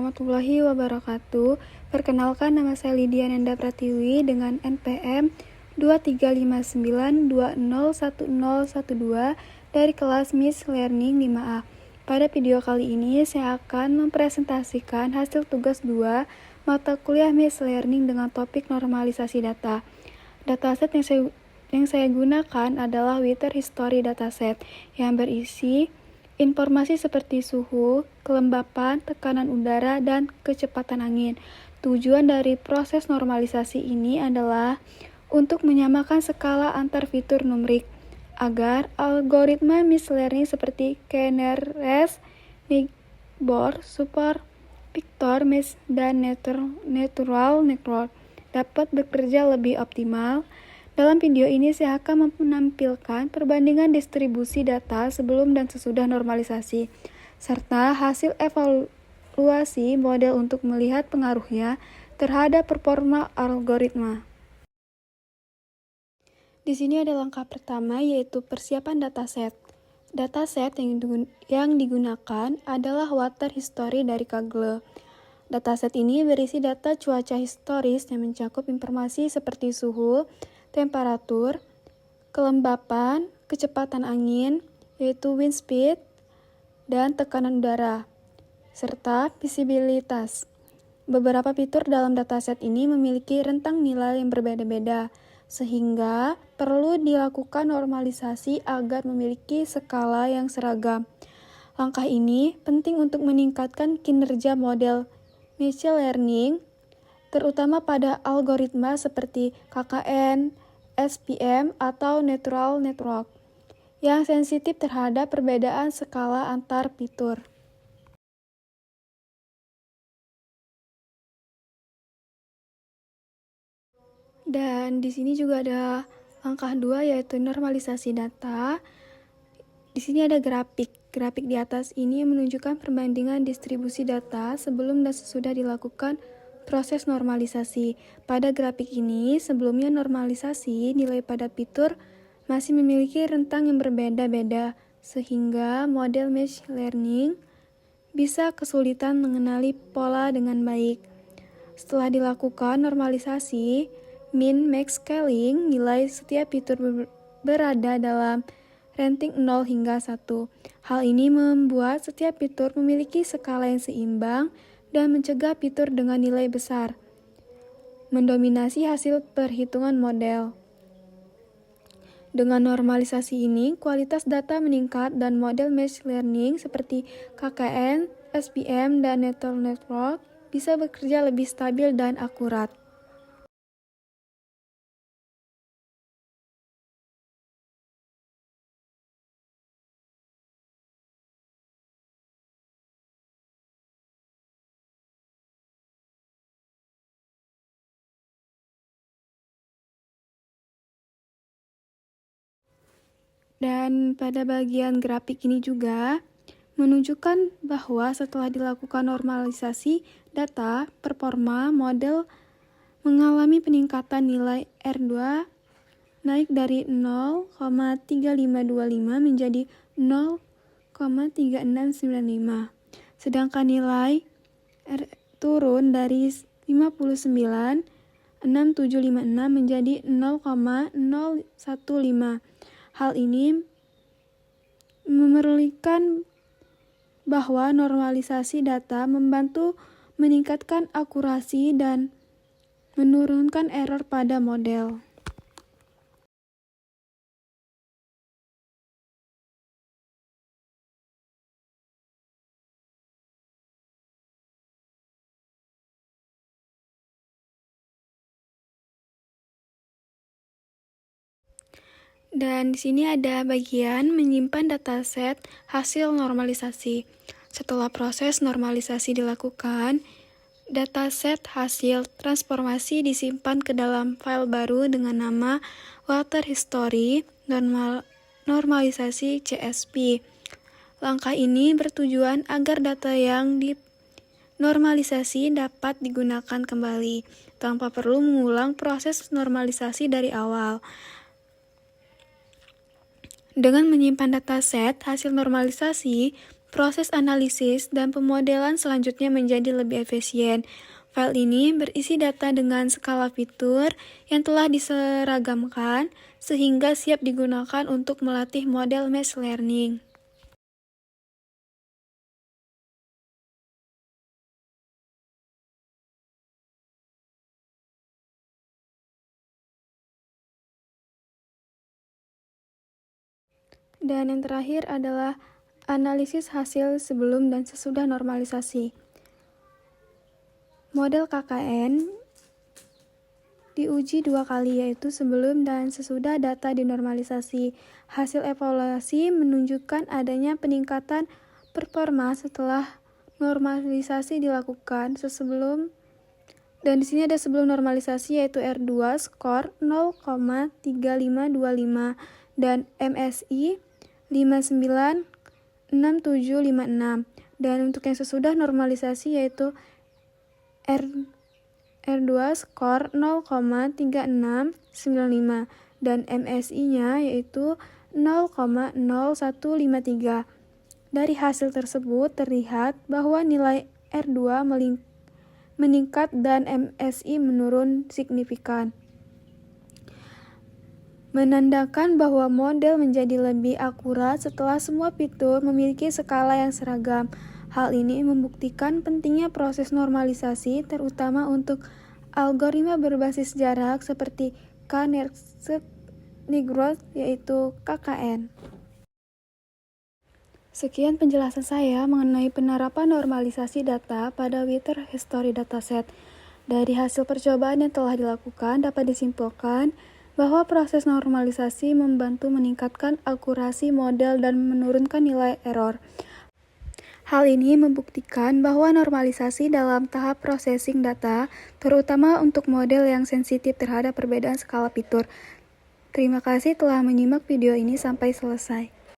warahmatullahi wabarakatuh. Perkenalkan, nama saya Lydia Nanda Pratiwi dengan NPM 2359201012 dari kelas Miss Learning 5A. Pada video kali ini saya akan mempresentasikan hasil tugas 2 mata kuliah Miss Learning dengan topik normalisasi data. Dataset yang saya gunakan adalah Water History Dataset yang berisi informasi seperti suhu, kelembapan, tekanan udara, dan kecepatan angin. Tujuan dari proses normalisasi ini adalah untuk menyamakan skala antar fitur numerik agar algoritma machine learning seperti KNRS, Nigbor, Super Victor, Mesh, dan Neural Network dapat bekerja lebih optimal. Dalam video ini saya akan menampilkan perbandingan distribusi data sebelum dan sesudah normalisasi, serta hasil evaluasi model untuk melihat pengaruhnya terhadap performa algoritma. Di sini ada langkah pertama, yaitu persiapan dataset. Dataset yang digunakan adalah Water History dari Kaggle. Dataset ini berisi data cuaca historis yang mencakup informasi seperti suhu, temperatur, kelembapan, kecepatan angin, yaitu wind speed, dan tekanan udara, serta visibilitas. Beberapa fitur dalam dataset ini memiliki rentang nilai yang berbeda-beda, sehingga perlu dilakukan normalisasi agar memiliki skala yang seragam. Langkah ini penting untuk meningkatkan kinerja model machine learning, terutama pada algoritma seperti KKN, SPM, atau Neural Network, yang sensitif terhadap perbedaan skala antar fitur. Dan di sini juga ada langkah 2, yaitu normalisasi data. Di sini ada grafik. Grafik di atas ini menunjukkan perbandingan distribusi data sebelum dan sesudah dilakukan proses normalisasi. Pada grafik ini, sebelumnya normalisasi, nilai pada fitur masih memiliki rentang yang berbeda-beda, sehingga model machine learning bisa kesulitan mengenali pola dengan baik. Setelah dilakukan normalisasi, min-max scaling, nilai setiap fitur berada dalam ranting 0 hingga 1. Hal ini membuat setiap fitur memiliki skala yang seimbang dan mencegah fitur dengan nilai besar mendominasi hasil perhitungan model. Dengan normalisasi ini, kualitas data meningkat dan model machine learning seperti KKN, SPM, dan Neural Network bisa bekerja lebih stabil dan akurat. Dan pada bagian grafik ini juga menunjukkan bahwa setelah dilakukan normalisasi data, performa model mengalami peningkatan nilai R2 naik dari 0,3525 menjadi 0,3695. Sedangkan nilai R turun dari 59,6756 menjadi 0,015. Hal ini memerlukan bahwa normalisasi data membantu meningkatkan akurasi dan menurunkan error pada model. Dan di sini ada bagian menyimpan dataset hasil normalisasi. Setelah proses normalisasi dilakukan, dataset hasil transformasi disimpan ke dalam file baru dengan nama Water History Normalisasi CSV. Langkah ini bertujuan agar data yang dinormalisasi dapat digunakan kembali tanpa perlu mengulang proses normalisasi dari awal. Dengan menyimpan dataset hasil normalisasi, proses analisis dan pemodelan selanjutnya menjadi lebih efisien. File ini berisi data dengan skala fitur yang telah diseragamkan sehingga siap digunakan untuk melatih model machine learning. Dan yang terakhir adalah analisis hasil sebelum dan sesudah normalisasi. Model KKN diuji 2 kali, yaitu sebelum dan sesudah data dinormalisasi. Hasil evaluasi menunjukkan adanya peningkatan performa setelah normalisasi dilakukan dan di sini ada sebelum normalisasi yaitu R2 skor 0,3525 dan MSI 596756, dan untuk yang sesudah normalisasi yaitu R2 skor 0,3695 dan MSI-nya yaitu 0,0153. Dari hasil tersebut terlihat bahwa nilai R2 meningkat dan MSI menurun signifikan, menandakan bahwa model menjadi lebih akurat setelah semua fitur memiliki skala yang seragam. Hal ini membuktikan pentingnya proses normalisasi, terutama untuk algoritma berbasis jarak seperti K-Nearest yaitu KKN. Sekian penjelasan saya mengenai penerapan normalisasi data pada Writer History Dataset. Dari hasil percobaan yang telah dilakukan dapat disimpulkan bahwa proses normalisasi membantu meningkatkan akurasi model dan menurunkan nilai error. Hal ini membuktikan bahwa normalisasi dalam tahap processing data, terutama untuk model yang sensitif terhadap perbedaan skala fitur. Terima kasih telah menyimak video ini sampai selesai.